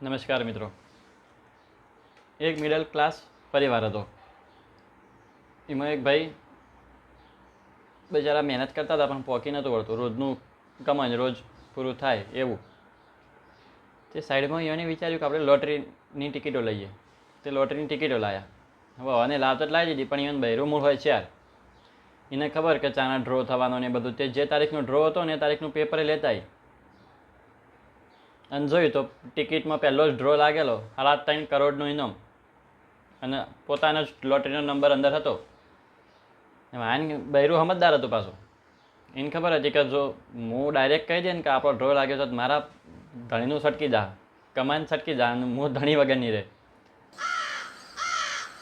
નમસ્કાર મિત્રો. એક મિડલ ક્લાસ પરિવાર હતો. એમાં એક ભાઈ બિચારા મહેનત કરતા હતા પણ પોકી નહોતું વળતું. રોજનું કમાઈને રોજ પૂરું થાય એવું. તે સાઈડમાં એને વિચાર્યું કે આપણે લોટરીની ટિકિટો લઈએ. તે લોટરીની ટિકિટો લાવ્યા. હવે અને લાવતો જ લાવી દીધી, પણ એને બહેરું મૂળ હોય ચાર. એને ખબર કે ચાના ડ્રો થવાનો ને બધું. તે જે તારીખનો ડ્રો હતો ને એ તારીખનું પેપરે લેતા આવી અને જોયું તો ટિકિટમાં પહેલો જ ડ્રો લાગેલો 3.5 કરોડનું ઇનામ અને પોતાનો જ લોટરીનો નંબર અંદર હતો. એમાં આને બૈરું સમજદાર હતું પાછું. એને ખબર હતી કે જો હું ડાયરેક્ટ કહી દે ને કે આપણો ડ્રો લાગ્યો તો મારા ધણીનું છટકી જા, કમાઈને છટકી જા અને હું ધણી વગર નહીં રહે.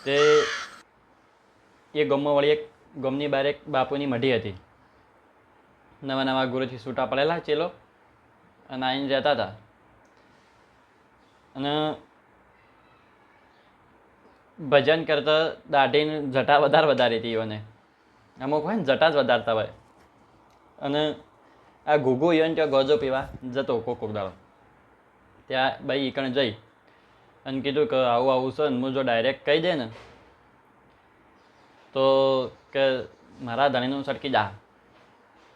તે એ ગામમાં વળી એક ગામની બહાર એક બાપુની મઢી હતી. નવા નવા ગુરુથી છૂટા પડેલા ચેલો અને આવીને રહેતા હતા. અને ભજન કરતા દાઢીને જટા વધારી હતી એને. અમુક હોય ને જટા જ વધારતા હોય. અને આ ઘૂઘુ એને ત્યાં ગોજો પીવા જતો કોક દાડો. ત્યાં ભાઈ ઈકણ જઈ અને કીધું કે આવું આવું છે ને હું જો ડાયરેક્ટ કહી દે ને તો કે મારા ધણીનું છટકી જા.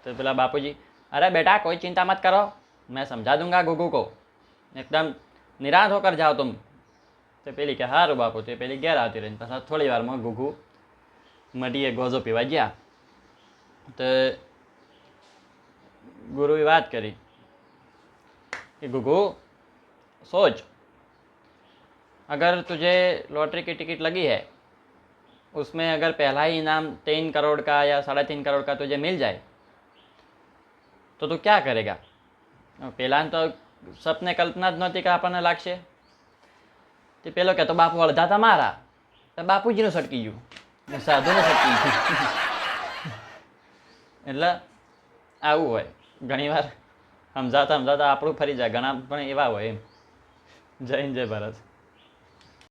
તો પેલા બાપુજી, અરે બેટા કોઈ ચિંતા મત કરો, मैं समझा दूंगा गुगू को, एकदम निराश होकर जाओ तुम. તો પેલી કે સારું બાપુ. તે પેલી ઘેર આવતી રહીને પાછા થોડી વારમાં ગુગુ મઢીએ ગોજો પીવા ગયા. તો गुरुए बात करी कि गुगू सोच, अगर तुझे लॉटरी की टिकट लगी है उसमें अगर पहला ही इनाम 3 करोड़ का या 3.5 करोड़ का तुझे मिल जाए तो तू क्या करेगा. પહેલા તો સપને કલ્પના જ નહોતી કે આપણને લાગશે. તે પેલો કે તો બાપુ અડધા તમારા, તો બાપુજીનું છટકી ગયું, સાધુનું છટકી ગયું. એટલે આવું હોય ઘણી વાર. સમજાતા આપણું ફરી જાય. ઘણા પણ એવા હોય એમ. જય હિન્દ, જય ભારત.